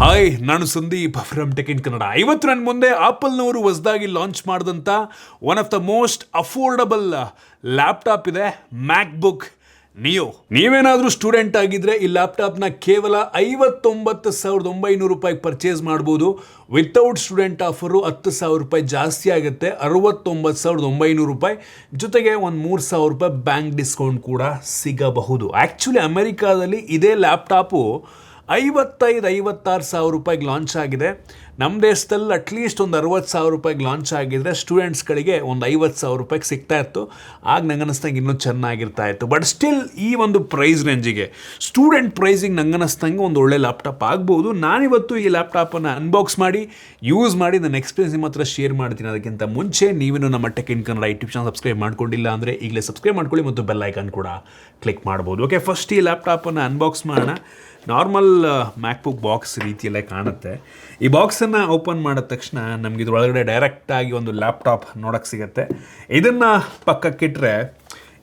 Hi, ನಾನು Sandeep from tech in Kannada. ಇವತ್ತು ನನ್ನ ಮುಂದೆ ಆಪಲ್ನವರು ಹೊಸದಾಗಿ ಲಾಂಚ್ ಮಾಡಿದಂಥ one of the most affordable laptop ಇದೆ, ಮ್ಯಾಕ್ಬುಕ್ ನಿಯೋ. ನೀವೇನಾದರೂ ಸ್ಟೂಡೆಂಟ್ ಆಗಿದ್ರೆ ಈ ಲ್ಯಾಪ್ಟಾಪ್ನ ಕೇವಲ 59,900 ರೂಪಾಯಿಗೆ ಪರ್ಚೇಸ್ ಮಾಡ್ಬೋದು. ವಿತೌಟ್ ಸ್ಟೂಡೆಂಟ್ ಆಫರು 10,000 ರೂಪಾಯಿ ಜಾಸ್ತಿ ಆಗುತ್ತೆ, 69,900 ರೂಪಾಯಿ. ಜೊತೆಗೆ ಒಂದು 3,000 ರೂಪಾಯಿ ಬ್ಯಾಂಕ್ ಡಿಸ್ಕೌಂಟ್ ಕೂಡ ಸಿಗಬಹುದು. ಆ್ಯಕ್ಚುಲಿ ಅಮೆರಿಕಾದಲ್ಲಿ ಇದೇ ಲ್ಯಾಪ್ಟಾಪು 56,000 ರೂಪಾಯಿಗೆ ಲಾಂಚ್ ಆಗಿದೆ. ನಮ್ಮ ದೇಶದಲ್ಲಿ ಅಟ್ಲೀಸ್ಟ್ ಒಂದು 60,000 ರೂಪಾಯಿಗೆ ಲಾಂಚ್ ಆಗಿದ್ರೆ ಸ್ಟೂಡೆಂಟ್ಸ್ಗಳಿಗೆ ಒಂದು 50,000 ರೂಪಾಯಿಗೆ ಸಿಗ್ತಾ ಇತ್ತು. ಆಗ ನಂಗೆ ಅನ್ನಿಸ್ದಂಗೆ ಇನ್ನೂ ಚೆನ್ನಾಗಿರ್ತಾ ಇತ್ತು. ಬಟ್ ಸ್ಟಿಲ್ ಈ ಒಂದು ಪ್ರೈಸ್ ರೇಂಜಿಗೆ, ಸ್ಟೂಡೆಂಟ್ ಪ್ರೈಸಿಗೆ ನಂಗೆ ಅನ್ನಿಸ್ದಂಗೆ ಒಂದು ಒಳ್ಳೆ ಲ್ಯಾಪ್ಟಾಪ್ ಆಗ್ಬೋದು. ನಾನಿವತ್ತು ಈ ಲ್ಯಾಪ್ಟಾಪನ್ನು ಅನ್ಬಾಕ್ಸ್ ಮಾಡಿ ಯೂಸ್ ಮಾಡಿ ನನ್ನ ಎಕ್ಸ್ಪೀರಿಯನ್ಸ್ ನಿಮ್ಮ ಹತ್ರ ಶೇರ್ ಮಾಡ್ತೀನಿ. ಅದಕ್ಕಿಂತ ಮುಂಚೆ ನೀವೇನು ನಮ್ಮ tech in Kannada YouTube channel subscribe ಮಾಡ್ಕೊಂಡಿಲ್ಲ ಅಂದರೆ ಈಗಲೇ ಸಬ್ಸ್ಕ್ರೈಬ್ ಮಾಡ್ಕೊಳ್ಳಿ ಮತ್ತು ಬೆಲ್ ಐಕಾನ್ ಕೂಡ ಕ್ಲಿಕ್ ಮಾಡ್ಬೋದು. ಓಕೆ, ಫಸ್ಟ್ ಈ ಲ್ಯಾಪ್ಟಾಪನ್ನು ಅನ್ಬಾಕ್ಸ್ ಮಾಡೋಣ. ನಾರ್ಮಲ್ ಮ್ಯಾಕ್ಬುಕ್ ಬಾಕ್ಸ್ ರೀತಿಯಲ್ಲೇ ಕಾಣುತ್ತೆ. ಈ ಬಾಕ್ಸನ್ನು ಓಪನ್ ಮಾಡಿದ ತಕ್ಷಣ ನಮಗೆ ಇದ್ರೊಳಗಡೆ ಡೈರೆಕ್ಟಾಗಿ ಒಂದು ಲ್ಯಾಪ್ಟಾಪ್ ನೋಡೋಕ್ಕೆ ಸಿಗುತ್ತೆ. ಇದನ್ನು ಪಕ್ಕಕ್ಕಿಟ್ರೆ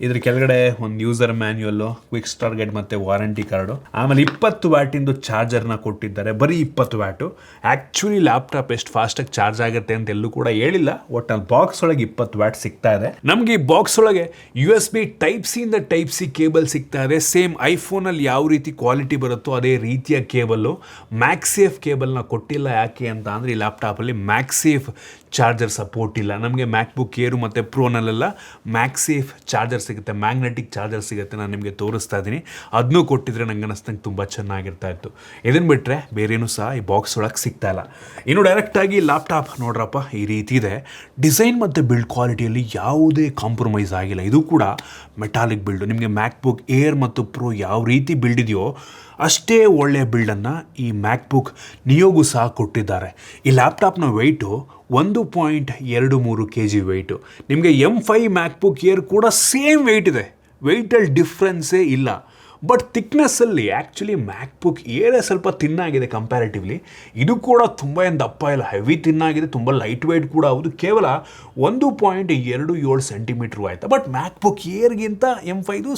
ಇದ್ರ ಕೆಳಗಡೆ ಒಂದು ಯೂಸರ್ ಮ್ಯಾನ್ಯುಯಲ್ಲು, ಕ್ವಿಕ್ ಸ್ಟಾರ್ಟ್ ಗೈಡ್ ಮತ್ತು ವಾರಂಟಿ ಕಾರ್ಡು, ಆಮೇಲೆ 20 ವ್ಯಾಟಿಂದು ಚಾರ್ಜರ್ನ ಕೊಟ್ಟಿದ್ದಾರೆ. ಬರೀ 20 ವ್ಯಾಟು. ಆ್ಯಕ್ಚುಲಿ ಲ್ಯಾಪ್ಟಾಪ್ ಎಷ್ಟು ಫಾಸ್ಟಾಗಿ ಚಾರ್ಜ್ ಆಗುತ್ತೆ ಅಂತ ಎಲ್ಲೂ ಕೂಡ ಹೇಳಿಲ್ಲ. ಒಟ್ಟು ಬಾಕ್ಸ್ ಒಳಗೆ 20 ವ್ಯಾಟ್ ಸಿಗ್ತಾ ಇದೆ. ನಮಗೆ ಈ ಬಾಕ್ಸ್ ಒಳಗೆ USB ಟೈಪ್ ಸಿ ಇಂದ ಟೈಪ್ ಸಿ ಕೇಬಲ್ ಸಿಗ್ತಾ ಇದೆ. ಸೇಮ್ ಐಫೋನಲ್ಲಿ ಯಾವ ರೀತಿ ಕ್ವಾಲಿಟಿ ಬರುತ್ತೋ ಅದೇ ರೀತಿಯ ಕೇಬಲ್ಲು. ಮ್ಯಾಕ್ಸೇಫ್ ಕೇಬಲ್ನ ಕೊಟ್ಟಿಲ್ಲ. ಯಾಕೆ ಅಂತ ಅಂದರೆ ಈ ಲ್ಯಾಪ್ಟಾಪಲ್ಲಿ ಮ್ಯಾಕ್ಸೇಫ್ ಚಾರ್ಜರ್ ಸಪೋರ್ಟ್ ಇಲ್ಲ. ನಮಗೆ ಮ್ಯಾಕ್ಬುಕ್ ಏರು ಮತ್ತು ಪ್ರೋನಲ್ಲೆಲ್ಲ ಮ್ಯಾಕ್ಸೇಫ್ ಚಾರ್ಜರ್ ಸಿಗುತ್ತೆ, ಮ್ಯಾಗ್ನೆಟಿಕ್ ಚಾರ್ಜರ್ ಸಿಗುತ್ತೆ. ನಾನು ನಿಮಗೆ ತೋರಿಸ್ತಾ ಇದ್ದೀನಿ. ಅದನ್ನೂ ಕೊಟ್ಟಿದ್ರೆ ನಂಗೆ ಅನ್ನಿಸ್ತಂಗೆ ತುಂಬ ಚೆನ್ನಾಗಿರ್ತಾ ಇತ್ತು. ಇದನ್ನು ಬಿಟ್ಟರೆ ಬೇರೇನೂ ಸಹ ಈ ಬಾಕ್ಸ್ ಒಳಗೆ ಸಿಗ್ತಾ ಇಲ್ಲ. ಇನ್ನು ಡೈರೆಕ್ಟಾಗಿ ಲ್ಯಾಪ್ಟಾಪ್ ನೋಡ್ರಪ್ಪ ಈ ರೀತಿ ಇದೆ. ಡಿಸೈನ್ ಮತ್ತು ಬಿಲ್ಡ್ ಕ್ವಾಲಿಟಿಯಲ್ಲಿ ಯಾವುದೇ ಕಾಂಪ್ರಮೈಸ್ ಆಗಿಲ್ಲ. ಇದು ಕೂಡ ಮೆಟಾಲಿಕ್ ಬಿಲ್ಡು. ನಿಮಗೆ ಮ್ಯಾಕ್ಬುಕ್ ಏರ್ ಮತ್ತು ಪ್ರೋ ಯಾವ ರೀತಿ ಬಿಲ್ಡ್ ಇದೆಯೋ ಅಷ್ಟೇ ಒಳ್ಳೆಯ ಬಿಲ್ಡನ್ನು ಈ ಮ್ಯಾಕ್ಬುಕ್ ನಿಯೋಗೂ ಸಹ ಕೊಟ್ಟಿದ್ದಾರೆ. ಈ ಲ್ಯಾಪ್ಟಾಪ್ನ ವೆಯ್ಟು 1.23 kg ವೆಯ್ಟು. ನಿಮಗೆ M5 ಮ್ಯಾಕ್ಬುಕ್ ಏರ್ ಕೂಡ ಸೇಮ್ ವೆಯ್ಟ್ ಇದೆ. ವೆಯ್ಟಲ್ಲಿ ಡಿಫ್ರೆನ್ಸೇ ಇಲ್ಲ. ಬಟ್ ಥಿಕ್ನೆಸ್ಸಲ್ಲಿ ಆ್ಯಕ್ಚುಲಿ ಮ್ಯಾಕ್ಬುಕ್ ಏರೇ ಸ್ವಲ್ಪ ತಿನ್ನಾಗಿದೆ ಕಂಪ್ಯಾರಿಟಿವ್ಲಿ. ಇದು ಕೂಡ ತುಂಬ ಏನು ದಪ್ಪ ಇಲ್ಲ, ಹೆವಿ ತಿನ್ನಾಗಿದೆ, ತುಂಬ ಲೈಟ್ ವೆಯ್ಟ್ ಕೂಡ ಹೌದು. ಕೇವಲ 1.27 ಸೆಂಟಿಮೀಟ್ರು ಆಯಿತಾ. ಬಟ್ ಮ್ಯಾಕ್ಬುಕ್ ಏರ್ಗಿಂತ M5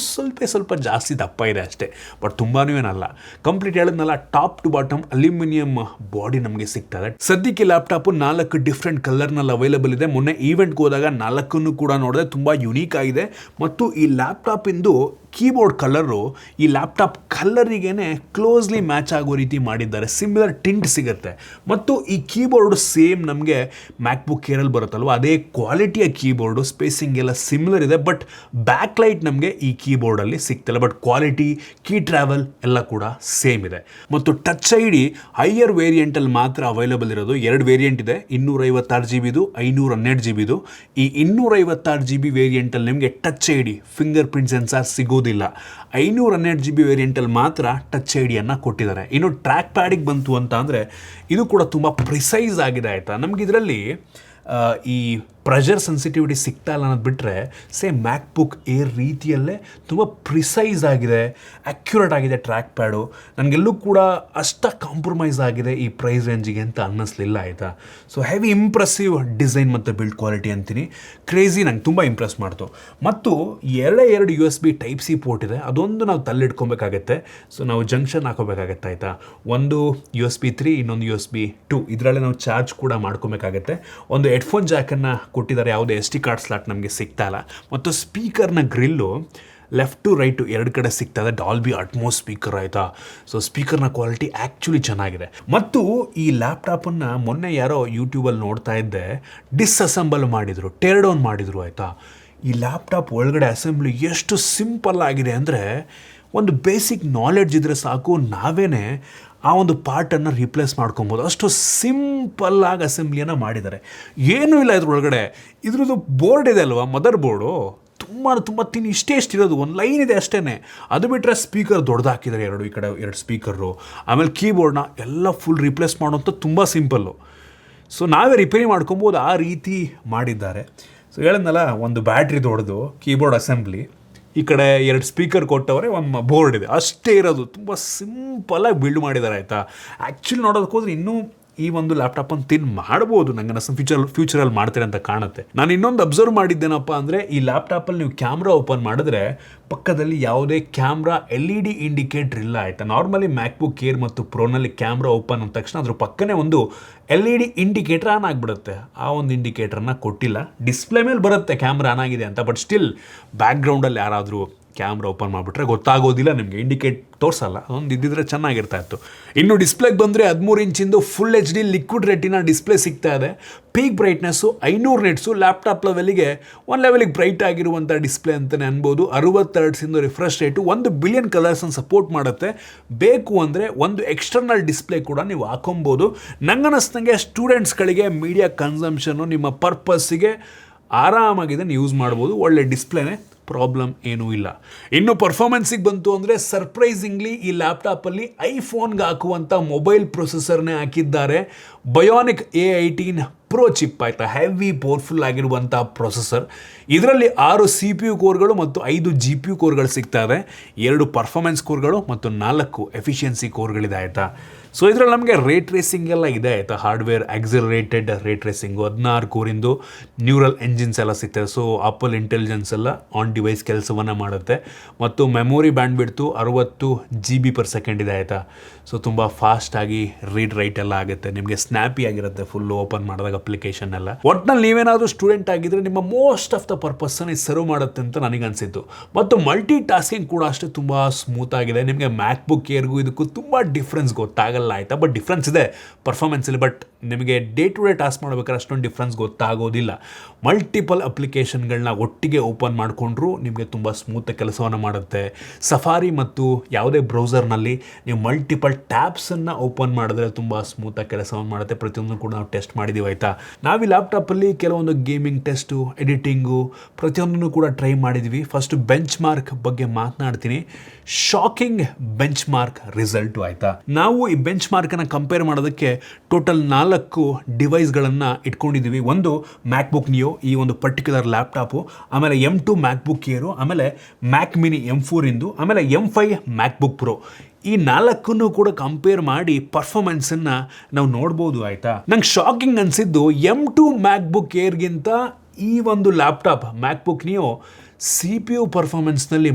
ಸ್ವಲ್ಪ ಜಾಸ್ತಿ ದಪ್ಪ ಇದೆ ಅಷ್ಟೇ. ಬಟ್ ತುಂಬಾ ಏನಲ್ಲ. ಕಂಪ್ಲೀಟ್ ಹೇಳಿದ್ನಲ್ಲ, top to bottom aluminium body ನಮಗೆ ಸಿಗ್ತದೆ. ಸದ್ಯಕ್ಕೆ ಲ್ಯಾಪ್ಟಾಪು 4 ಡಿಫ್ರೆಂಟ್ ಕಲರ್ನಲ್ಲಿ ಅವೈಲೇಬಲ್ ಇದೆ. ಮೊನ್ನೆ ಈವೆಂಟ್ಗೆ ಹೋದಾಗ 4 ಕೂಡ ನೋಡಿದೆ. ತುಂಬ ಯುನೀಕ್ ಆಗಿದೆ. ಮತ್ತು ಈ ಲ್ಯಾಪ್ಟಾಪಿಂದು ಕೀಬೋರ್ಡ್ ಕಲರು ಈ ಲ್ಯಾಪ್ಟಾಪ್ ಕಲ್ಲರಿಗೇ ಕ್ಲೋಸ್ಲಿ ಮ್ಯಾಚ್ ಆಗೋ ರೀತಿ ಮಾಡಿದ್ದಾರೆ. ಸಿಮಿಲರ್ ಟಿಂಟ್ ಸಿಗುತ್ತೆ. ಮತ್ತು ಈ ಕೀಬೋರ್ಡು ಸೇಮ್ ನಮಗೆ ಮ್ಯಾಕ್ಬುಕ್ ಏರಲ್ಲಿ ಬರುತ್ತಲ್ವ ಅದೇ ಕ್ವಾಲಿಟಿಯ ಕೀಬೋರ್ಡು. ಸ್ಪೇಸಿಂಗ್ ಎಲ್ಲ ಸಿಮಿಲರ್ ಇದೆ. ಬಟ್ ಬ್ಯಾಕ್ ಲೈಟ್ ನಮಗೆ ಈ ಕೀಬೋರ್ಡಲ್ಲಿ ಸಿಗ್ತಿಲ್ಲ. ಬಟ್ ಕ್ವಾಲಿಟಿ, ಕೀ ಟ್ರಾವೆಲ್ ಎಲ್ಲ ಕೂಡ ಸೇಮ್ ಇದೆ. ಮತ್ತು ಟಚ್ ಐ ಡಿ ಹೈಯರ್ ವೇರಿಯಂಟಲ್ಲಿ ಮಾತ್ರ ಅವೈಲೇಬಲ್ ಇರೋದು. 2 ವೇರಿಯಂಟ್ ಇದೆ, 256 GB, 512 GB. ಈ 256 GB ವೇರಿಯಂಟಲ್ಲಿ ನಿಮಗೆ touch ID fingerprint sensor ಸಿಗೋದಿಲ್ಲ. 512 GB ವೇರಿಯಂಟಲ್ಲಿ ಮಾತ್ರ ಟಚ್ ಐ ಡಿಯನ್ನು ಕೊಟ್ಟಿದ್ದಾರೆ. ಇನ್ನು ಟ್ರ್ಯಾಕ್ ಪ್ಯಾಡಿಗೆ ಬಂತು ಅಂತ ಅಂದರೆ ಇದು ಕೂಡ ತುಂಬ ಪ್ರಿಸೈಸ್ ಆಗಿದೆ ಆಯಿತಾ. ನಮ್ಗೆ ಇದರಲ್ಲಿ ಈ ಪ್ರೆಷರ್ ಸೆನ್ಸಿಟಿವಿಟಿ ಸಿಗ್ತಾ ಇಲ್ಲ ಅನ್ನೋದು ಬಿಟ್ಟರೆ ಸೇಮ್ ಮ್ಯಾಕ್ಬುಕ್ ಏರ್ ರೀತಿಯಲ್ಲೇ ತುಂಬ ಪ್ರಿಸೈಸ್ ಆಗಿದೆ, ಅಕ್ಯುರೇಟ್ ಆಗಿದೆ ಟ್ರ್ಯಾಕ್ ಪ್ಯಾಡು. ನನಗೆಲ್ಲೂ ಕೂಡ ಅಷ್ಟ ಕಾಂಪ್ರಮೈಸ್ ಆಗಿದೆ ಈ ಪ್ರೈಸ್ ರೇಂಜಿಗೆ ಅಂತ ಅನ್ನಿಸ್ಲಿಲ್ಲ ಆಯಿತಾ. ಸೊ ಹೆವಿ ಇಂಪ್ರೆಸಿವ್ ಡಿಸೈನ್ ಮತ್ತು ಬಿಲ್ಡ್ ಕ್ವಾಲಿಟಿ ಅಂತೀನಿ. ಕ್ರೇಜಿ, ನಂಗೆ ತುಂಬ ಇಂಪ್ರೆಸ್ ಮಾಡ್ತು. ಮತ್ತು 2 USB ಟೈಪ್ ಸಿ ಪೋರ್ಟ್ ಇದೆ. ಅದೊಂದು ನಾವು ತಲ್ಲಿಟ್ಕೊಬೇಕಾಗತ್ತೆ. ಸೊ ನಾವು ಜಂಕ್ಷನ್ ಹಾಕೋಬೇಕಾಗತ್ತೆ ಆಯಿತಾ. ಒಂದು USB 3, ಇನ್ನೊಂದು USB 2. ಇದರಲ್ಲೇ ನಾವು ಚಾರ್ಜ್ ಕೂಡ ಮಾಡ್ಕೊಬೇಕಾಗತ್ತೆ. ಒಂದು ಹೆಡ್ಫೋನ್ ಜಾಕನ್ನು ಕೊಟ್ಟಿದ್ದಾರೆ. ಯಾವುದೇ SD ಕಾರ್ಡ್ ಸ್ಲಾಟ್ ನಮಗೆ ಸಿಗ್ತಾ ಇಲ್ಲ. ಮತ್ತು ಸ್ಪೀಕರ್ನ ಗ್ರಿಲ್ಲು ಲೆಫ್ಟ್ ಟು ರೈಟು 2 ಕಡೆ ಸಿಗ್ತದೆ. ಡಾಲ್ಬಿ ಅಟ್ಮೋಸ್ ಸ್ಪೀಕರ್ ಆಯಿತಾ. ಸೊ ಸ್ಪೀಕರ್ನ ಕ್ವಾಲಿಟಿ ಆ್ಯಕ್ಚುಲಿ ಚೆನ್ನಾಗಿದೆ. ಮತ್ತು ಈ ಲ್ಯಾಪ್ಟಾಪನ್ನು ಮೊನ್ನೆ ಯಾರೋ ಯೂಟ್ಯೂಬಲ್ಲಿ ನೋಡ್ತಾ ಇದ್ದೆ, ಡಿಸ್ಅಸೆಂಬಲ್ ಮಾಡಿದರು, ಟೇರ್ ಡೌನ್ ಮಾಡಿದರು ಆಯಿತಾ. ಈ ಲ್ಯಾಪ್ಟಾಪ್ ಒಳಗಡೆ ಅಸೆಂಬ್ಲಿ ಎಷ್ಟು ಸಿಂಪಲ್ ಆಗಿದೆ ಅಂದರೆ, ಒಂದು ಬೇಸಿಕ್ ನಾಲೆಡ್ಜ್ ಇದ್ದರೆ ಸಾಕು, ನಾವೇ ಆ ಒಂದು ಪಾರ್ಟನ್ನು ರಿಪ್ಲೇಸ್ ಮಾಡ್ಕೊಬೋದು. ಅಷ್ಟು ಸಿಂಪಲ್ಲಾಗಿ ಅಸೆಂಬ್ಲಿಯನ್ನು ಮಾಡಿದ್ದಾರೆ. ಏನೂ ಇಲ್ಲ ಇದ್ರೊಳಗಡೆ. ಇದ್ರದ್ದು ಬೋರ್ಡ್ ಇದೆ ಅಲ್ವಾ, ಮದರ್ ಬೋರ್ಡು ತುಂಬ ಇಷ್ಟೇ ಇರೋದು. ಒಂದು ಲೈನ್ ಇದೆ ಅಷ್ಟೇ. ಅದು ಬಿಟ್ಟರೆ ಸ್ಪೀಕರ್ ದೊಡ್ಡದು ಹಾಕಿದ್ದಾರೆ, 2 ಈ ಕಡೆ 2 ಸ್ಪೀಕರು. ಆಮೇಲೆ ಕೀಬೋರ್ಡ್ನ ಎಲ್ಲ ಫುಲ್ ರಿಪ್ಲೇಸ್ ಮಾಡೋಂಥ ತುಂಬ ಸಿಂಪಲ್ಲು. ಸೊ ನಾವೇ ರಿಪೇರಿ ಮಾಡ್ಕೊಬೋದು, ಆ ರೀತಿ ಮಾಡಿದ್ದಾರೆ. ಸೊ ಹೇಳಿದ್ನಲ್ಲ, ಒಂದು ಬ್ಯಾಟ್ರಿ ದೊಡ್ಡದು, ಕೀಬೋರ್ಡ್ ಅಸೆಂಬ್ಲಿ, ಈ ಕಡೆ 2 ಸ್ಪೀಕರ್ ಕೊಟ್ಟವರೆ, ಒಂದು ಬೋರ್ಡ್ ಇದೆ, ಅಷ್ಟೇ ಇರೋದು. ತುಂಬ ಸಿಂಪಲಾಗಿ ಬಿಲ್ಡ್ ಮಾಡಿದ್ದಾರೆ ಆಯಿತಾ. ಆ್ಯಕ್ಚುಲಿ ನೋಡೋದಕ್ಕೆ ಹೋದ್ರೆ ಇನ್ನೂ ಈ ಒಂದು ಲ್ಯಾಪ್ಟಾಪನ್ನು ಮಾಡ್ಬೋದು. ನಂಗೆ ಫ್ಯೂಚರಲ್ಲಿ ಮಾಡ್ತಾರೆ ಅಂತ ಕಾಣುತ್ತೆ. ನಾನು ಇನ್ನೊಂದು ಅಬ್ಸರ್ವ್ ಮಾಡಿದ್ದೇನಪ್ಪ ಅಂದರೆ, ಈ ಲ್ಯಾಪ್ಟಾಪಲ್ಲಿ ನೀವು ಕ್ಯಾಮ್ರಾ ಓಪನ್ ಮಾಡಿದ್ರೆ ಪಕ್ಕದಲ್ಲಿ ಯಾವುದೇ ಕ್ಯಾಮ್ರಾ LED ಇಂಡಿಕೇಟರ್ ಇಲ್ಲ ಆಯಿತಾ. ನಾರ್ಮಲಿ ಮ್ಯಾಕ್ಬುಕ್ ಏರ್ ಮತ್ತು ಪ್ರೋನಲ್ಲಿ ಕ್ಯಾಮ್ರಾ ಓಪನ್ ಅಂದ ತಕ್ಷಣ ಅದ್ರ ಪಕ್ಕನೇ ಒಂದು LED ಇಂಡಿಕೇಟರ್ ಆನ್ ಆಗಿಬಿಡುತ್ತೆ. ಆ ಒಂದು ಇಂಡಿಕೇಟರ್ನ ಕೊಟ್ಟಿಲ್ಲ. ಡಿಸ್ಪ್ಲೇ ಮೇಲೆ ಬರುತ್ತೆ ಕ್ಯಾಮ್ರಾ ಆನ್ ಆಗಿದೆ ಅಂತ, ಬಟ್ ಸ್ಟಿಲ್ ಬ್ಯಾಕ್ಗ್ರೌಂಡಲ್ಲಿ ಯಾರಾದರೂ ಕ್ಯಾಮ್ರಾ ಓಪನ್ ಮಾಡಿಬಿಟ್ರೆ ಗೊತ್ತಾಗೋದಿಲ್ಲ, ನಿಮಗೆ ಇಂಡಿಕೇಟ್ ತೋರಿಸಲ್ಲ. ಅದೊಂದು ಇದ್ದಿದ್ರೆ ಚೆನ್ನಾಗಿರ್ತಾ ಇತ್ತು. ಇನ್ನು ಡಿಸ್ಪ್ಲೇಗೆ ಬಂದರೆ 13 ಇಂಚಿಂದು full HD liquid retina display ಸಿಗ್ತಾ ಇದೆ. Peak brightness 500 nits. ಲ್ಯಾಪ್ಟಾಪ್ ಲೆವೆಲಿಗೆ ಒಂದು ಲೆವೆಲಿಗೆ ಬ್ರೈಟ್ ಆಗಿರುವಂಥ ಡಿಸ್ಪ್ಲೇ ಅಂತಲೇ ಅನ್ಬೋದು. 60 ಹರ್ಟ್ಸಿಂದು ರಿಫ್ರೆಶ್ ರೇಟು, 1 ಬಿಲಿಯನ್ ಕಲರ್ಸನ್ನು ಸಪೋರ್ಟ್ ಮಾಡುತ್ತೆ. ಬೇಕು ಅಂದರೆ ಒಂದು ಎಕ್ಸ್ಟರ್ನಲ್ ಡಿಸ್ಪ್ಲೇ ಕೂಡ ನೀವು ಹಾಕೊಬೋದು. ನಂಗನ್ನಿಸ್ದಂಗೆ ಸ್ಟೂಡೆಂಟ್ಸ್ಗಳಿಗೆ ಮೀಡಿಯಾ ಕನ್ಸಂಪ್ಷನ್ನು ನಿಮ್ಮ ಪರ್ಪಸ್ಸಿಗೆ ಆರಾಮಾಗಿದೆ ಯೂಸ್ ಮಾಡ್ಬೋದು. ಒಳ್ಳೆ ಡಿಸ್ಪ್ಲೇನೇ, ಪ್ರಾಬ್ಲಮ್ ಏನೂ ಇಲ್ಲ. ಇನ್ನು ಪರ್ಫಾರ್ಮೆನ್ಸಿಗೆ ಬಂತು ಅಂದರೆ ಸರ್ಪ್ರೈಸಿಂಗ್ಲಿ ಈ ಲ್ಯಾಪ್ಟಾಪಲ್ಲಿ ಐಫೋನ್ಗೆ ಹಾಕುವಂಥ ಮೊಬೈಲ್ ಪ್ರೊಸೆಸರ್ನೇ ಹಾಕಿದ್ದಾರೆ. ಬಯೋನಿಕ್ A18 Pro ಚಿಪ್ ಆಯಿತಾ, ಹೆವಿ ಪವರ್ಫುಲ್ ಆಗಿರುವಂಥ ಪ್ರೊಸೆಸರ್. ಇದರಲ್ಲಿ 6 CPU ಕೋರ್ಗಳು ಮತ್ತು 5 GPU ಕೋರ್ಗಳು ಸಿಗ್ತಾ ಇದೆ. 2 ಪರ್ಫಾರ್ಮೆನ್ಸ್ ಕೋರ್ಗಳು ಮತ್ತು 4 ಎಫಿಷಿಯನ್ಸಿ ಕೋರ್ಗಳಿದೆ ಆಯಿತಾ. ಸೊ ಇದರಲ್ಲಿ ನಮಗೆ ರೇಟ್ ರೇಸಿಂಗ್ ಎಲ್ಲ ಇದೆ ಆಯಿತಾ. ಹಾರ್ಡ್ವೇರ್ ಆಕ್ಸಿಲರೇಟೆಡ್ ರೇಟ್ ರೇಸಿಂಗು, 16 ಕೋರಿಂದು ನ್ಯೂರಲ್ ಎಂಜಿನ್ಸ್ ಎಲ್ಲ ಸಿಗ್ತದೆ. ಸೊ ಆಪಲ್ ಇಂಟೆಲಿಜೆನ್ಸ್ ಎಲ್ಲ ಆನ್ ಡಿವೈಸ್ ಕೆಲಸವನ್ನು ಮಾಡುತ್ತೆ. ಮತ್ತು ಮೆಮೊರಿ ಬ್ಯಾಂಡ್ ಬಿಡ್ತು 60 GB/s ಇದೆ ಆಯಿತಾ. ಸೊ ತುಂಬ ಫಾಸ್ಟಾಗಿ ರೀಡ್ ರೈಟ್ ಎಲ್ಲ ಆಗುತ್ತೆ. ನಿಮಗೆ ಸ್ನ್ಯಾಪಿ ಆಗಿರುತ್ತೆ ಫುಲ್ಲು ಓಪನ್ ಮಾಡಿದಾಗ ಅಪ್ಲಿಕೇಶನ್ ಎಲ್ಲ. ಒಟ್ಟಿನಲ್ಲಿ ನೀವೇನಾದರೂ ಸ್ಟೂಡೆಂಟ್ ಆಗಿದ್ದರೆ ನಿಮ್ಮ ಮೋಸ್ಟ್ ಆಫ್ ದ ಪರ್ಪಸ್ಸನ್ನು ಸರ್ವ್ ಮಾಡುತ್ತೆ ಅಂತ ನನಗೆ ಅನಿಸಿತ್ತು. ಮತ್ತು ಮಲ್ಟಿ ಟಾಸ್ಕಿಂಗ್ ಕೂಡ ಅಷ್ಟೇ ತುಂಬ ಸ್ಮೂತ್ ಆಗಿದೆ. ನಿಮಗೆ ಮ್ಯಾಕ್ಬುಕ್ ಏರ್ಗೂ ಇದಕ್ಕೂ ತುಂಬ ಡಿಫ್ರೆನ್ಸ್ ಗೊತ್ತಾಗಲ್ಲ ಆಯಿತಾ. ಬಟ್ ಡಿಫ್ರೆನ್ಸ್ ಇದೆ ಪರ್ಫಾರ್ಮೆನ್ಸಲ್ಲಿ. ಬಟ್ ನಿಮಗೆ ಡೇ ಟು ಡೇ ಟಾಸ್ಕ್ ಮಾಡಬೇಕಾದ್ರೆ ಅಷ್ಟೊಂದು ಡಿಫ್ರೆನ್ಸ್ ಗೊತ್ತಾಗೋದಿಲ್ಲ. ಮಲ್ಟಿಪಲ್ ಅಪ್ಲಿಕೇಶನ್ಗಳನ್ನ ಒಟ್ಟಿಗೆ ಓಪನ್ ಮಾಡಿಕೊಂಡ್ರೂ ನಿಮಗೆ ತುಂಬ ಸ್ಮೂತ್ ಕೆಲಸವನ್ನು ಮಾಡುತ್ತೆ. ಸಫಾರಿ ಮತ್ತು ಯಾವುದೇ ಬ್ರೌಸರ್ನಲ್ಲಿ ನೀವು ಮಲ್ಟಿಪಲ್ ಟ್ಯಾಬ್ಸನ್ನು ಓಪನ್ ಮಾಡಿದ್ರೆ ತುಂಬ ಸ್ಮೂತಾಗಿ ಕೆಲಸವನ್ನು ಮಾಡುತ್ತೆ. ಪ್ರತಿಯೊಂದು ಕೂಡ ನಾವು ಟೆಸ್ಟ್ ಮಾಡಿದ್ದೀವಿ ಆಯಿತಾ. ನಾವು ಈ ಲ್ಯಾಪ್ಟಾಪಲ್ಲಿ ಕೆಲವೊಂದು ಗೇಮಿಂಗ್ ಟೆಸ್ಟು, ಎಡಿಟಿಂಗು ಪ್ರತಿಯೊಂದನ್ನು ಕೂಡ ಟ್ರೈ ಮಾಡಿದ್ವಿ. ಫಸ್ಟ್ ಬೆಂಚ್ ಮಾರ್ಕ್ ಬಗ್ಗೆ ಮಾತನಾಡ್ತೀನಿ. ಶಾಕಿಂಗ್ ಬೆಂಚ್ ಮಾರ್ಕ್ ರಿಸಲ್ಟು ಆಯಿತಾ. ನಾವು ಈ ಬೆಂಚ್ ಮಾರ್ಕನ್ನು ಕಂಪೇರ್ ಮಾಡೋದಕ್ಕೆ ಟೋಟಲ್ 4 ಡಿವೈಸ್ಗಳನ್ನು ಇಟ್ಕೊಂಡಿದ್ದೀವಿ. ಒಂದು ಮ್ಯಾಕ್ಬುಕ್ ನಿಯೋ, ಈ ಒಂದು ಪರ್ಟಿಕ್ಯುಲರ್ ಲ್ಯಾಪ್ಟಾಪು, ಆಮೇಲೆ M2 ಮ್ಯಾಕ್ಬುಕ್ ಏರು, ಆಮೇಲೆ ಮ್ಯಾಕ್ ಮಿನಿ M4 ಇಂದು, ಆಮೇಲೆ M5 ಮ್ಯಾಕ್ಬುಕ್ ಪ್ರೋ. ಈ 4 ಕೂಡ ಕಂಪೇರ್ ಮಾಡಿ ಪರ್ಫಾರ್ಮೆನ್ಸನ್ನು ನಾವು ನೋಡ್ಬೋದು ಆಯಿತಾ. ನಂಗೆ ಶಾಕಿಂಗ್ ಅನಿಸಿದ್ದು M2 ಮ್ಯಾಕ್ಬುಕ್ ಏರ್ಗಿಂತ ಈ ಒಂದು ಲ್ಯಾಪ್ಟಾಪ್ ಮ್ಯಾಕ್ಬುಕ್ ನಿಯೋ CPU ಪರ್ಫಾರ್ಮೆನ್ಸ್ನಲ್ಲಿ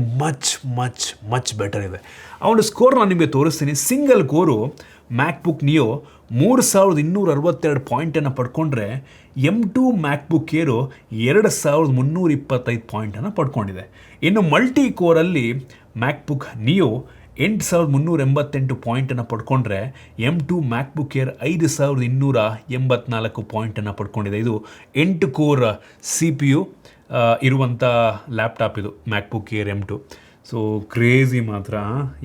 ಮಚ್ ಬೆಟರ್ ಇದೆ. ಆ ಒಂದು ಸ್ಕೋರ್ ನಾನು ನಿಮಗೆ ತೋರಿಸ್ತೀನಿ. ಸಿಂಗಲ್ ಕೋರು ಮ್ಯಾಕ್ಬುಕ್ ನಿಯೋ 3262 ಪಾಯಿಂಟನ್ನು ಪಡ್ಕೊಂಡ್ರೆ M2 ಮ್ಯಾಕ್ಬುಕ್ ಏರು 2325 ಪಾಯಿಂಟನ್ನು ಪಡ್ಕೊಂಡಿದೆ. ಇನ್ನು ಮಲ್ಟಿ ಕೋರಲ್ಲಿ ಮ್ಯಾಕ್ಬುಕ್ ನಿಯೋ 8388 ಪಾಯಿಂಟನ್ನು ಪಡ್ಕೊಂಡ್ರೆ M2 ಮ್ಯಾಕ್ಬುಕ್ ಏರ್ 5284 ಪಾಯಿಂಟನ್ನು ಪಡ್ಕೊಂಡಿದೆ. ಇದು 8 ಕೋರ್ CPU ಇರುವಂಥ ಲ್ಯಾಪ್ಟಾಪ್ ಇದು MacBook Air M2. So crazy ಮಾತ್ರ.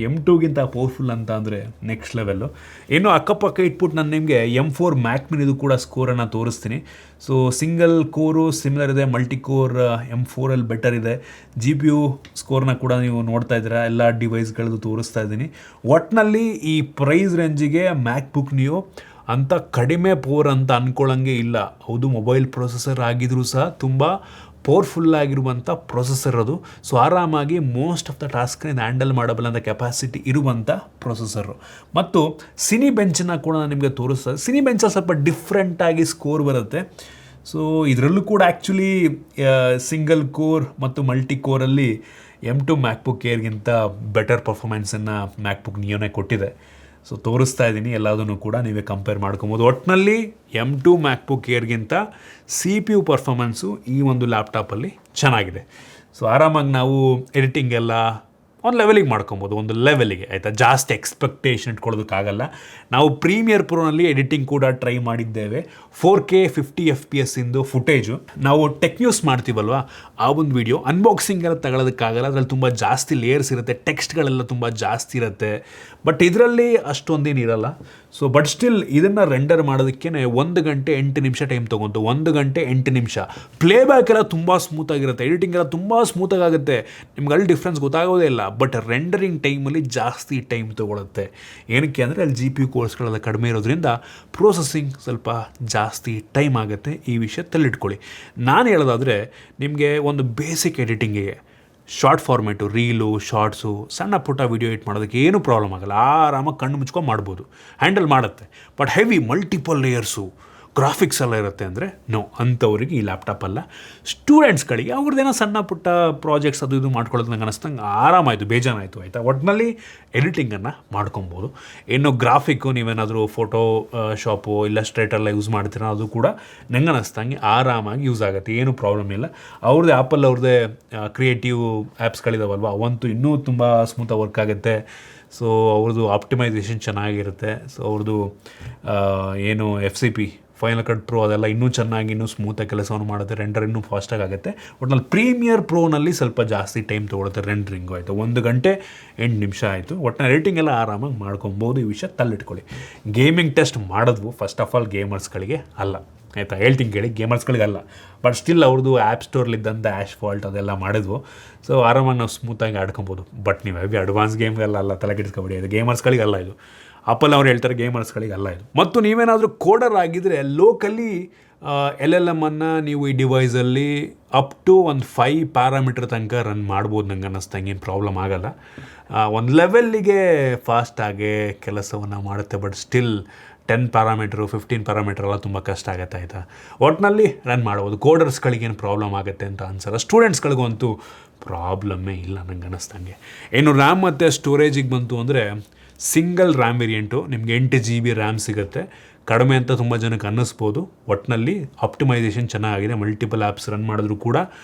M2ಗಿಂತ ಪವರ್ಫುಲ್ ಅಂತ ಅಂದರೆ ನೆಕ್ಸ್ಟ್ ಲೆವೆಲ್ಲು. ಇನ್ನು ಅಕ್ಕಪಕ್ಕ ಇಟ್ಬಿಟ್ಟು ನಾನು ನಿಮಗೆ M4 ಮ್ಯಾಕ್ ಮಿನಿದು ಕೂಡ ಸ್ಕೋರನ್ನು ತೋರಿಸ್ತೀನಿ. ಸೊ ಸಿಂಗಲ್ ಕೋರು ಸಿಮಿಲರ್ ಇದೆ, ಮಲ್ಟಿ ಕೋರ್ M4ಅಲ್ಲಿ ಬೆಟರ್ ಇದೆ. GPU ಸ್ಕೋರ್ನ ಕೂಡ ನೀವು ನೋಡ್ತಾ ಇದ್ದೀರಾ, ಎಲ್ಲ ಡಿವೈಸ್ಗಳದ್ದು ತೋರಿಸ್ತಾ ಇದ್ದೀನಿ. ಒಟ್ಟಿನಲ್ಲಿ ಈ ಪ್ರೈಸ್ ರೇಂಜಿಗೆ ಮ್ಯಾಕ್ಬುಕ್ ನಿಯೋ ಅಂತ ಕಡಿಮೆ ಪವರ್ ಅಂತ ಅಂದ್ಕೊಳ್ಳೋಂಗೆ ಇಲ್ಲ. ಹೌದು, ಮೊಬೈಲ್ ಪ್ರೊಸೆಸರ್ ಆಗಿದ್ರೂ ಸಹ ತುಂಬ ಪವರ್ಫುಲ್ಲಾಗಿರುವಂಥ ಪ್ರೊಸೆಸರ್ ಅದು. ಸೊ ಆರಾಮಾಗಿ ಮೋಸ್ಟ್ ಆಫ್ ದ ಟಾಸ್ಕ್ನ ಹ್ಯಾಂಡಲ್ ಮಾಡಬಲ್ಲ ಅಂತ ಕೆಪಾಸಿಟಿ ಇರುವಂಥ ಪ್ರೊಸೆಸರು. ಮತ್ತು ಸಿನಿ ಬೆಂಚನ್ನು ಕೂಡ ನಾನು ನಿಮಗೆ ತೋರಿಸ್ತೇನೆ. ಸಿನಿ ಬೆಂಚಲ್ಲಿ ಸ್ವಲ್ಪ ಡಿಫ್ರೆಂಟಾಗಿ ಸ್ಕೋರ್ ಬರುತ್ತೆ. ಸೊ ಇದರಲ್ಲೂ ಕೂಡ ಆ್ಯಕ್ಚುಲಿ ಸಿಂಗಲ್ ಕೋರ್ ಮತ್ತು ಮಲ್ಟಿ ಕೋರಲ್ಲಿ M2 ಮ್ಯಾಕ್ಬುಕ್ ಏರ್ಗಿಂತ ಬೆಟರ್ ಪರ್ಫಾರ್ಮೆನ್ಸನ್ನು ಮ್ಯಾಕ್ಬುಕ್ ನಿಯೋನೇ ಕೊಟ್ಟಿದೆ. ಸೊ ತೋರಿಸ್ತಾ ಇದ್ದೀನಿ, ಎಲ್ಲದನ್ನು ಕೂಡ ನೀವೇ ಕಂಪೇರ್ ಮಾಡ್ಕೊಬೋದು. ಒಟ್ಟಿನಲ್ಲಿ M2 ಮ್ಯಾಕ್ಬುಕ್ ಏರ್ಗಿಂತ CPU ಪರ್ಫಾರ್ಮೆನ್ಸು ಈ ಒಂದು ಲ್ಯಾಪ್ಟಾಪಲ್ಲಿ ಚೆನ್ನಾಗಿದೆ. ಸೊ ಆರಾಮಾಗಿ ನಾವು ಎಡಿಟಿಂಗ್ ಎಲ್ಲ ಒಂದು ಲೆವೆಲಿಗೆ ಮಾಡ್ಕೊಬೋದು, ಒಂದು ಲೆವೆಲಿಗೆ ಆಯಿತಾ. ಜಾಸ್ತಿ ಎಕ್ಸ್ಪೆಕ್ಟೇಷನ್ ಇಟ್ಕೊಳ್ಳೋದಕ್ಕಾಗಲ್ಲ. ನಾವು ಪ್ರೀಮಿಯರ್ ಪ್ರೋನಲ್ಲಿ ಎಡಿಟಿಂಗ್ ಕೂಡ ಟ್ರೈ ಮಾಡಿದ್ದೇವೆ. 4K 50 FPS ಇಂದು ಫುಟೇಜು ನಾವು ಟೆಕ್ ನ್ಯೂಸ್ ಮಾಡ್ತೀವಲ್ವ, ಆ ಒಂದು ವಿಡಿಯೋ ಅನ್ಬಾಕ್ಸಿಂಗ್ ಎಲ್ಲ ತಗೊಳ್ಳೋದಕ್ಕಾಗಲ್ಲ. ಅದರಲ್ಲಿ ತುಂಬ ಜಾಸ್ತಿ ಲೇಯರ್ಸ್ ಇರುತ್ತೆ, ಟೆಕ್ಸ್ಟ್ಗಳೆಲ್ಲ ತುಂಬ ಜಾಸ್ತಿ ಇರುತ್ತೆ. ಬಟ್ ಇದರಲ್ಲಿ ಅಷ್ಟೊಂದೇನು ಇರಲ್ಲ. ಸೊ ಬಟ್ ಸ್ಟಿಲ್ ಇದನ್ನು ರೆಂಡರ್ ಮಾಡೋದಕ್ಕೇ 1 ಗಂಟೆ 8 ನಿಮಿಷ ಟೈಮ್ ತೊಗೊಂತು. 1 ಗಂಟೆ 8 ನಿಮಿಷ. ಪ್ಲೇಬ್ಯಾಕ್ ಎಲ್ಲ ತುಂಬ ಸ್ಮೂತಾಗಿರುತ್ತೆ, ಎಡಿಟಿಂಗ್ ಎಲ್ಲ ತುಂಬ ಸ್ಮೂತಾಗುತ್ತೆ. ನಿಮ್ಗೆ ಅಲ್ಲಿ ಡಿಫ್ರೆನ್ಸ್ ಗೊತ್ತಾಗೋದೇ ಇಲ್ಲ. ಬಟ್ ರೆಂಡರಿಂಗ್ ಟೈಮಲ್ಲಿ ಜಾಸ್ತಿ ಟೈಮ್ ತೊಗೊಳುತ್ತೆ. ಏನಕ್ಕೆ ಅಂದರೆ ಅಲ್ಲಿ GPU ಕೋರ್ಸ್ಗಳೆಲ್ಲ ಕಡಿಮೆ ಇರೋದ್ರಿಂದ ಪ್ರೊಸೆಸಿಂಗ್ ಸ್ವಲ್ಪ ಜಾಸ್ತಿ ಟೈಮ್ ಆಗುತ್ತೆ. ಈ ವಿಷಯ ತಲೆಯಿಟ್ಕೊಳ್ಳಿ. ನಾನು ಹೇಳೋದಾದರೆ ನಿಮಗೆ ಒಂದು ಬೇಸಿಕ್ ಎಡಿಟಿಂಗಿಗೆ ಶಾರ್ಟ್ ಫಾರ್ಮೇಟು, ರೀಲು, ಶಾರ್ಟ್ಸು, ಸಣ್ಣ ಪುಟ್ಟ ವೀಡಿಯೋ ಎಡಿಟ್ ಮಾಡೋದಕ್ಕೆ ಏನೂ ಪ್ರಾಬ್ಲಮ್ ಆಗೋಲ್ಲ, ಆರಾಮಾಗಿ ಕಣ್ಣು ಮುಚ್ಕೊಂಡು ಮಾಡ್ಬೋದು, ಹ್ಯಾಂಡಲ್ ಮಾಡುತ್ತೆ. But heavy multiple layers, graphics ಎಲ್ಲ ಇರುತ್ತೆ ಅಂದರೆ ನೋ, ಅಂಥವ್ರಿಗೆ ಈ ಲ್ಯಾಪ್ಟಾಪ್ ಅಲ್ಲ. ಸ್ಟೂಡೆಂಟ್ಸ್ಗಳಿಗೆ ಅವ್ರದ್ದೇನೋ ಸಣ್ಣ ಪುಟ್ಟ ಪ್ರಾಜೆಕ್ಟ್ಸ್ ಅದು ಇದು ಮಾಡ್ಕೊಳ್ಳೋದು ನಂಗೆ ಅನ್ನಿಸ್ತಂಗೆ ಆರಾಮಾಯಿತು, ಬೇಜಾನಾಯಿತು ಆಯಿತಾ. ಒಟ್ಟಿನಲ್ಲಿ ಎಡಿಟಿಂಗನ್ನು ಮಾಡ್ಕೊಬೋದು. ಇನ್ನು ಗ್ರಾಫಿಕ್ಕು ನೀವೇನಾದರೂ ಫೋಟೋ ಶಾಪು ಇಲ್ಲಸ್ಟ್ರೇಟರ್ಲ್ಲ ಯೂಸ್ ಮಾಡ್ತೀರ, ಅದು ಕೂಡ ನಂಗೆ ಅನ್ನಿಸ್ತಂಗೆ ಆರಾಮಾಗಿ ಯೂಸ್ ಆಗುತ್ತೆ, ಏನೂ ಪ್ರಾಬ್ಲಮ್ ಇಲ್ಲ. ಅವ್ರದ್ದೇ ಆ್ಯಪಲ್ ಅವ್ರದ್ದೇ ಕ್ರಿಯೇಟಿವ್ ಆ್ಯಪ್ಸ್ಗಳಿದಾವಲ್ವ, ಅವಂತೂ ಇನ್ನೂ ತುಂಬ ಸ್ಮೂತಾಗಿ ವರ್ಕ್ ಆಗುತ್ತೆ. ಸೊ ಅವ್ರದ್ದು ಆಪ್ಟಿಮೈಸೇಷನ್ ಚೆನ್ನಾಗಿರುತ್ತೆ. ಸೊ ಅವ್ರದ್ದು ಏನು FCP ಫೈನಲ್ ಕಟ್ ಪ್ರೋ ಅದೆಲ್ಲ ಇನ್ನೂ ಚೆನ್ನಾಗಿ ಇನ್ನೂ ಸ್ಮೂತಾಗಿ ಕೆಲಸವನ್ನು ಮಾಡುತ್ತೆ, ರೆಂಡರ್ ಇನ್ನೂ ಫಾಸ್ಟಾಗಿ ಆಗುತ್ತೆ. ಒಟ್ನಲ್ಲಿ ಪ್ರೀಮಿಯರ್ ಪ್ರೋನಲ್ಲಿ ಸ್ವಲ್ಪ ಜಾಸ್ತಿ ಟೈಮ್ ತೊಗೊಳುತ್ತೆ ರೆಂಡ್ರಿಂಗು ಆಯಿತು, 1 ಗಂಟೆ 8 ನಿಮಿಷ ಆಯಿತು. ಒಟ್ಟಿನಲ್ಲಿ ಎಡಿಟಿಂಗ್ ಎಲ್ಲ ಆರಾಮಾಗಿ ಮಾಡ್ಕೊಬೋದು. ಈ ವಿಷಯ ತಲ್ಲಿಟ್ಕೊಳ್ಳಿ. ಗೇಮಿಂಗ್ ಟೆಸ್ಟ್ ಮಾಡಿದ್ವು ಫಸ್ಟ್ ಆಫ್ ಆಲ್ ಗೇಮರ್ಸ್ಗಳಿಗೆ ಅಲ್ಲ ಆಯಿತಾ, ಹೇಳ್ತೀನಿ ಕೇಳಿ, ಗೇಮರ್ಸ್ಗಳಿಗಲ್ಲ. ಬಟ್ ಸ್ಟಿಲ್ ಅವ್ರದ್ದು ಆ್ಯಪ್ ಸ್ಟೋರ್ಲಿದ್ದಂಥ ಆ್ಯಶ್ ಫಾಲ್ಟ್ ಅದೆಲ್ಲ ಮಾಡಿದ್ವು. ಸೊ ಆರಾಮಾಗಿ ನಾವು ಸ್ಮೂತಾಗಿ ಆಡ್ಕೊಬೋದು. ಬಟ್ ನೀವು ಹೆವಿ ಅಡ್ವಾನ್ಸ್ ಗೇಮ್ಗೆಲ್ಲ ತಲೆಕೆಡಿಸ್ಕೊಬೇಡಿ, ಇದು ಗೇಮರ್ಸ್ಗಳಿಗಲ್ಲ. ಇದು ಆಪಲ್ ಅವ್ರು ಹೇಳ್ತಾರೆ ಗೇಮರ್ಸ್ಗಳಿಗಲ್ಲ ಇದು. ಮತ್ತು ನೀವೇನಾದರೂ ಕೋಡರ್ ಆಗಿದ್ದರೆ ಲೋಕಲಿ LLM ನೀವು ಈ ಡಿವೈಸಲ್ಲಿ ಅಪ್ ಟು ಒಂದು 5 ಪ್ಯಾರಾಮೀಟರ್ ತನಕ ರನ್ ಮಾಡ್ಬೋದು. ನಂಗೆ ಅನ್ನಿಸ್ದಂಗೆ ಏನು ಪ್ರಾಬ್ಲಮ್ ಆಗೋಲ್ಲ. ಒಂದು ಲೆವೆಲ್ಲಿಗೆ ಫಾಸ್ಟಾಗೆ ಕೆಲಸವನ್ನು ಮಾಡುತ್ತೆ. ಬಟ್ ಸ್ಟಿಲ್ 10 ಪ್ಯಾರಾಮೀಟ್ರು 15 ಪ್ಯಾರಾಮೀಟರ್ ಎಲ್ಲ ತುಂಬ ಕಷ್ಟ ಆಗುತ್ತೆ ಆಯಿತಾ. ಒಟ್ಟಿನಲ್ಲಿ ರನ್ ಮಾಡ್ಬೋದು. ಕೋಡರ್ಸ್ಗಳಿಗೇನು ಪ್ರಾಬ್ಲಮ್ ಆಗುತ್ತೆ ಅಂತ ಅನ್ಸಲ್ಲ. ಸ್ಟೂಡೆಂಟ್ಸ್ಗಳಿಗಂತೂ ಪ್ರಾಬ್ಲಮ್ಮೇ ಇಲ್ಲ ನಂಗೆ ಅನ್ನಿಸ್ದಂಗೆ. ಇನ್ನು ರ್ಯಾಮ್ ಮತ್ತು ಸ್ಟೋರೇಜಿಗೆ ಬಂತು ಅಂದರೆ ಸಿಂಗಲ್ ರ್ಯಾಮ್ ವೇರಿಯಂಟು ನಿಮಗೆ 8 GB ರ್ಯಾಮ್ ಸಿಗುತ್ತೆ. ಕಡಿಮೆ ಅಂತ ತುಂಬ ಜನಕ್ಕೆ ಅನ್ನಿಸ್ಬೋದು. ಒಟ್ಟಿನಲ್ಲಿ ಆಪ್ಟಿಮೈಸೇಷನ್ ಚೆನ್ನಾಗಿದೆ. ಮಲ್ಟಿಪಲ್ ಆ್ಯಪ್ಸ್ ರನ್ ಮಾಡಿದ್ರು ಕೂಡ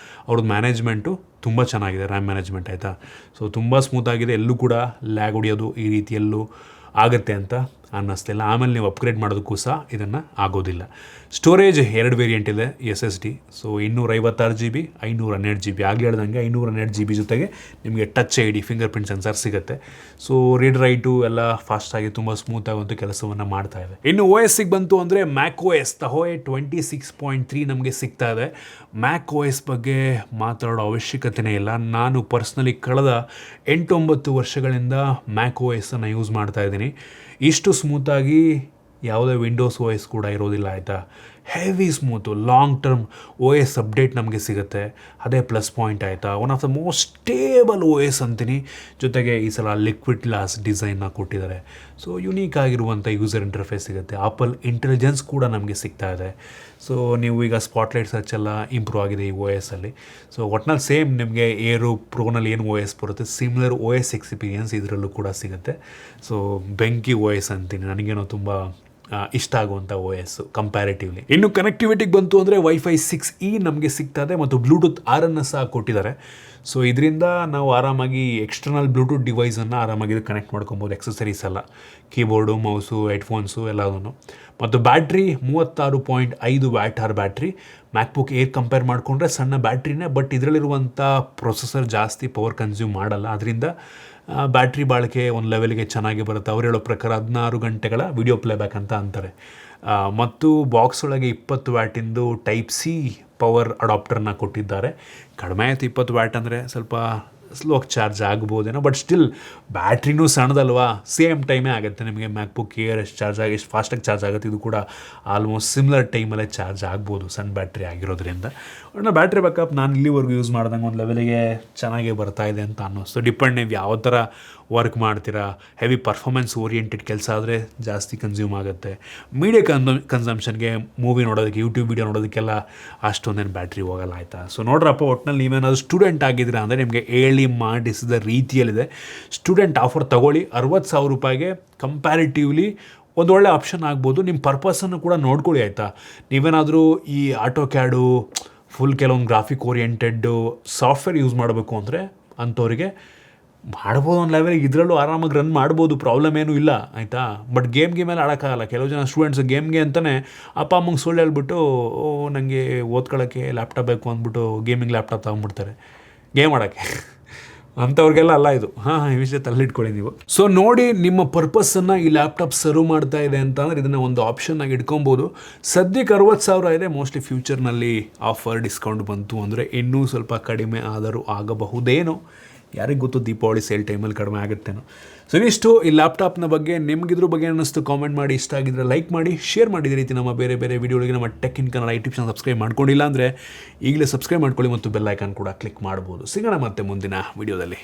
ಅವ್ರದ್ದು ಮ್ಯಾನೇಜ್ಮೆಂಟು ತುಂಬ ಚೆನ್ನಾಗಿದೆ, ರ್ಯಾಮ್ ಮ್ಯಾನೇಜ್ಮೆಂಟ್ ಆಯಿತಾ. ಸೊ ತುಂಬ ಸ್ಮೂತಾಗಿದೆ. ಎಲ್ಲೂ ಕೂಡ ಲ್ಯಾಗ್ ಹೊಡಿಯೋದು ಈ ರೀತಿಯಲ್ಲೂ ಆಗುತ್ತೆ ಅಂತ ಅನ್ನಿಸ್ತಿಲ್ಲ. ಆಮೇಲೆ ನೀವು ಅಪ್ಗ್ರೇಡ್ ಮಾಡೋದಕ್ಕೂ ಸಹ ಇದನ್ನು ಆಗೋದಿಲ್ಲ. ಸ್ಟೋರೇಜ್ 2 ವೇರಿಯಂಟ್ ಇದೆ SSD. So 256 GB 512 GB. ಆಗಲಿ ಹೇಳ್ದಂಗೆ 512 GB ಜೊತೆಗೆ ನಿಮಗೆ touch ID finger print sensor ಸಿಗುತ್ತೆ. ಸೊ ರೀಡ್ ರೈಟು ಎಲ್ಲ ಫಾಸ್ಟಾಗಿ ತುಂಬ ಸ್ಮೂತಾಗಂತೂ ಕೆಲಸವನ್ನು ಮಾಡ್ತಾ ಇದೆ. ಇನ್ನು OSಗೆ ಬಂತು ಅಂದರೆ macOS Tahoe 26.3 ನಮಗೆ ಸಿಗ್ತಾ ಇದೆ. macOS ಬಗ್ಗೆ ಮಾತಾಡೋ ಅವಶ್ಯಕತೆಯೇ ಇಲ್ಲ. ನಾನು ಪರ್ಸ್ನಲಿ ಕಳೆದ 8-9 ವರ್ಷಗಳಿಂದ macOSನ್ನು ಯೂಸ್ ಮಾಡ್ತಾ ಇದ್ದೀನಿ. ಇಷ್ಟು ಸ್ಮೂತಾಗಿ ಯಾವುದೇ ವಿಂಡೋಸ್ OS ಕೂಡ ಇರೋದಿಲ್ಲ ಆಯಿತಾ. Heavy smooth, long term OS update ನಮಗೆ ಸಿಗುತ್ತೆ, ಅದೇ ಪ್ಲಸ್ ಪಾಯಿಂಟ್ ಆಯಿತಾ. One of the most stable OS ಅಂತೀನಿ. ಜೊತೆಗೆ ಈ ಸಲ ಲಿಕ್ವಿಡ್ ಗ್ಲಾಸ್ ಡಿಸೈನ್ನ ಕೊಟ್ಟಿದ್ದಾರೆ. ಸೊ ಯುನೀಕ್ ಆಗಿರುವಂಥ ಯೂಸರ್ ಇಂಟರ್ಫೇಸ್ ಸಿಗುತ್ತೆ. ಆಪಲ್ ಇಂಟೆಲಿಜೆನ್ಸ್ ಕೂಡ ನಮಗೆ ಸಿಗ್ತಾ ಇದೆ. ಸೊ ನೀವು ಈಗ ಸ್ಪಾಟ್ಲೈಟ್ ಸರ್ಚ್ ಎಲ್ಲ ಇಂಪ್ರೂವ್ ಆಗಿದೆ ಈ OSಲ್ಲಿ. ಸೊ ಒಟ್ನಲ್ಲಿ ಸೇಮ್ ನಿಮಗೆ ಏರು ಪ್ರೋನಲ್ಲಿ ಏನು OS ಬರುತ್ತೆ ಸಿಮಿಲರ್ OS ಎಕ್ಸ್ಪೀರಿಯನ್ಸ್ ಇದರಲ್ಲೂ ಕೂಡ ಸಿಗುತ್ತೆ. ಸೊ ಬೆಂಕಿ OS ಅಂತೀನಿ, ನನಗೇನೋ ತುಂಬ ಇಷ್ಟ ಆಗುವಂಥ OS ಕಂಪ್ಯಾರಿಟಿವ್ಲಿ. ಇನ್ನು ಕನೆಕ್ಟಿವಿಟಿಗೆ ಬಂತು ಅಂದರೆ Wi-Fi 6E ನಮಗೆ ಸಿಗ್ತದೆ ಮತ್ತು ಬ್ಲೂಟೂತ್ 6 ಸಹ ಕೊಟ್ಟಿದ್ದಾರೆ. ಸೊ ಇದರಿಂದ ನಾವು ಆರಾಮಾಗಿ ಎಕ್ಸ್ಟರ್ನಲ್ ಬ್ಲೂಟೂತ್ ಡಿವೈಸನ್ನು ಆರಾಮಾಗಿ ಕನೆಕ್ಟ್ ಮಾಡ್ಕೊಬೋದು. ಎಕ್ಸಸರೀಸ್ ಎಲ್ಲ, ಕೀಬೋರ್ಡು, ಮೌಸು, ಹೆಡ್ಫೋನ್ಸು ಎಲ್ಲದನ್ನು. ಮತ್ತು battery 36.5 Wh battery. MacBook air compare ಮಾಡಿಕೊಂಡ್ರೆ ಸಣ್ಣ ಬ್ಯಾಟ್ರಿನೇ, ಬಟ್ ಇದರಲ್ಲಿರುವಂಥ ಪ್ರೊಸೆಸರ್ ಜಾಸ್ತಿ ಪವರ್ ಕನ್ಸ್ಯೂಮ್ ಮಾಡಲ್ಲ. ಅದರಿಂದ ಬ್ಯಾಟ್ರಿ ಬಾಳಿಕೆ ಒಂದು ಲೆವೆಲ್ಗೆ ಚೆನ್ನಾಗಿ ಬರುತ್ತೆ. ಅವ್ರು ಹೇಳೋ ಪ್ರಕಾರ 16 ಗಂಟೆಗಳ ವಿಡಿಯೋ ಪ್ಲೇಬ್ಯಾಕ್ ಅಂತ ಅಂತಾರೆ. ಮತ್ತು ಬಾಕ್ಸ್ ಒಳಗೆ 20 ವ್ಯಾಟಿಂದು Type-C ಪವರ್ ಅಡಾಪ್ಟರ್ನ ಕೊಟ್ಟಿದ್ದಾರೆ. ಕಡಿಮೆ ಆಯಿತು 20 ವ್ಯಾಟ್ ಅಂದರೆ ಸ್ವಲ್ಪ ಸ್ಲೋಕ್ ಚಾರ್ಜ್ ಆಗ್ಬೋದೇನೋ, ಬಟ್ ಸ್ಟಿಲ್ ಬ್ಯಾಟ್ರಿನೂ ಸಣ್ಣದಲ್ವಾ, ಸೇಮ್ ಟೈಮೇ ಆಗುತ್ತೆ ನಿಮಗೆ. ಮ್ಯಾಕ್ಬುಕ್ ಏರ್ ಎಷ್ಟು ಚಾರ್ಜ್ ಆಗಿ ಎಷ್ಟು ಫಾಸ್ಟಾಗಿ ಚಾರ್ಜ್ ಆಗುತ್ತೆ, ಇದು ಕೂಡ ಆಲ್ಮೋಸ್ಟ್ ಸಿಮಿಲರ್ ಟೈಮಲ್ಲೇ ಚಾರ್ಜ್ ಆಗ್ಬೋದು ಸಣ್ಣ ಬ್ಯಾಟ್ರಿ ಆಗಿರೋದ್ರಿಂದ. ಒಟ್ಟು ಬ್ಯಾಟ್ರಿ ಬ್ಯಾಕಪ್ ನಾನು ಇಲ್ಲಿವರೆಗೂ ಯೂಸ್ ಮಾಡ್ದಂಗೆ ಒಂದು ಲೆವೆಲಿಗೆ ಚೆನ್ನಾಗೇ ಬರ್ತಾ ಇದೆ ಅಂತ ಅನ್ನಿಸ್ತು. ಡಿಪೆಂಡ್ ನೀವು ಯಾವ ಥರ ವರ್ಕ್ ಮಾಡ್ತೀರಾ. ಹೆವಿ ಪರ್ಫಾರ್ಮೆನ್ಸ್ ಓರಿಯೆಂಟೆಡ್ ಕೆಲಸ ಆದರೆ ಜಾಸ್ತಿ ಕನ್ಸ್ಯೂಮ್ ಆಗುತ್ತೆ. ಮೀಡಿಯಾ ಕನ್ಸಂಪ್ಷನ್ಗೆ ಮೂವಿ ನೋಡೋದಕ್ಕೆ, ಯೂಟ್ಯೂಬ್ ವೀಡಿಯೋ ನೋಡೋದಕ್ಕೆಲ್ಲ ಅಷ್ಟೊಂದೇನು ಬ್ಯಾಟ್ರಿ ಹೋಗಲ್ಲ ಆಯಿತಾ. ಸೊ ನೋಡ್ರಪ್ಪ, ಒಟ್ಟಿನಲ್ಲಿ ನೀವೇನಾದರೂ ಸ್ಟೂಡೆಂಟ್ ಆಗಿದ್ದೀರಾ ಅಂದರೆ ನಿಮಗೆ ಹೇಳಿ ಮಾಡಿಸಿದ ರೀತಿಯಲ್ಲಿದೆ. ಸ್ಟೂಡೆಂಟ್ ಆಫರ್ ತೊಗೊಳ್ಳಿ. 60,000 ರೂಪಾಯಿಗೆ ಕಂಪ್ಯಾರಿಟಿವ್ಲಿ ಒಂದು ಒಳ್ಳೆ ಆಪ್ಷನ್ ಆಗ್ಬೋದು. ನಿಮ್ಮ ಪರ್ಪಸನ್ನು ಕೂಡ ನೋಡ್ಕೊಳ್ಳಿ ಆಯಿತಾ. ನೀವೇನಾದರೂ ಈ ಆಟೋ ಕ್ಯಾಡು ಫುಲ್ ಕೆಲವೊಂದು ಗ್ರಾಫಿಕ್ ಓರಿಯೆಂಟೆಡ್ಡು ಸಾಫ್ಟ್ವೇರ್ ಯೂಸ್ ಮಾಡಬೇಕು ಅಂದರೆ ಅಂಥವ್ರಿಗೆ ಮಾಡ್ಬೋದು ಒಂದು ಲೆವೆಲಿಗೆ. ಇದರಲ್ಲೂ ಆರಾಮಾಗಿ ರನ್ ಮಾಡ್ಬೋದು, ಪ್ರಾಬ್ಲಮ್ ಏನೂ ಇಲ್ಲ ಆಯಿತಾ. ಬಟ್ ಗೇಮ್ಗೆ ಮೇಲೆ ಆಡೋಕ್ಕಾಗಲ್ಲ. ಕೆಲವು ಜನ ಸ್ಟೂಡೆಂಟ್ಸ್ ಗೇಮ್ಗೆ ಅಂತಲೇ ಅಪ್ಪ ಅಮ್ಮಂಗೆ ಸುಳ್ಳು ಹೇಳ್ಬಿಟ್ಟು ನನಗೆ ಓದ್ಕೊಳ್ಳೋಕ್ಕೆ ಲ್ಯಾಪ್ಟಾಪ್ ಬೇಕು ಅಂದ್ಬಿಟ್ಟು ಗೇಮಿಂಗ್ ಲ್ಯಾಪ್ಟಾಪ್ ತೊಗೊಂಡ್ಬಿಡ್ತಾರೆ ಗೇಮ್ ಆಡೋಕ್ಕೆ. ಅಂಥವ್ರಿಗೆಲ್ಲ ಅಲ್ಲ ಇದು. ಈ ವಿಷಯ ತಲ್ಲಿಟ್ಕೊಳ್ಳಿ ನೀವು. ಸೊ ನೋಡಿ, ನಿಮ್ಮ ಪರ್ಪಸನ್ನು ಈ ಲ್ಯಾಪ್ಟಾಪ್ ಸರ್ವ್ ಮಾಡ್ತಾ ಇದೆ ಅಂತಂದರೆ ಇದನ್ನು ಒಂದು ಆಪ್ಷನ್ ಆಗಿ ಇಟ್ಕೊಬೋದು. ಸದ್ಯಕ್ಕೆ 60,000 ಇದೆ. ಮೋಸ್ಟ್ಲಿ ಫ್ಯೂಚರ್ನಲ್ಲಿ ಆಫರ್ ಡಿಸ್ಕೌಂಟ್ ಬಂತು ಅಂದರೆ ಇನ್ನೂ ಸ್ವಲ್ಪ ಕಡಿಮೆ ಆದರೂ ಆಗಬಹುದೇನೋ, ಯಾರಿಗೆ ಗೊತ್ತು ದೀಪಾವಳಿ ಸೇಲ್ ಟೈಮಲ್ಲಿ ಕಡಿಮೆ ಆಗುತ್ತೇನೋ. ಸೊ ಇಷ್ಟು ಈ ಲ್ಯಾಪ್ಟಾಪ್ನ ಬಗ್ಗೆ ನಿಮ್ಗಿದ್ರ ಬಗ್ಗೆ ಅನ್ನಿಸ್ತು ಕಾಮೆಂಟ್ ಮಾಡಿ, ಇಷ್ಟ ಆಗಿದ್ರೆ ಲೈಕ್ ಮಾಡಿ, ಶೇರ್ ಮಾಡಿದ ರೀತಿ ನಮ್ಮ ಬೇರೆ ಬೇರೆ ವಿಡಿಯೋಗಳಿಗೆ ನಮ್ಮ tech in Kannada YouTube channel subscribe ಮಾಡ್ಕೊಂಡಿಲ್ಲ ಅಂದರೆ ಈಗಲೇ ಸಬ್ಸ್ಕ್ರೈಬ್ ಮಾಡ್ಕೊಳ್ಳಿ ಮತ್ತು ಬೆಲ್ ಐಕಾನ್ ಕೂಡ ಕ್ಲಿಕ್ ಮಾಡ್ಬೋದು. ಸಿಗೋಣ ಮತ್ತೆ ಮುಂದಿನ ವಿಡಿಯೋದಲ್ಲಿ.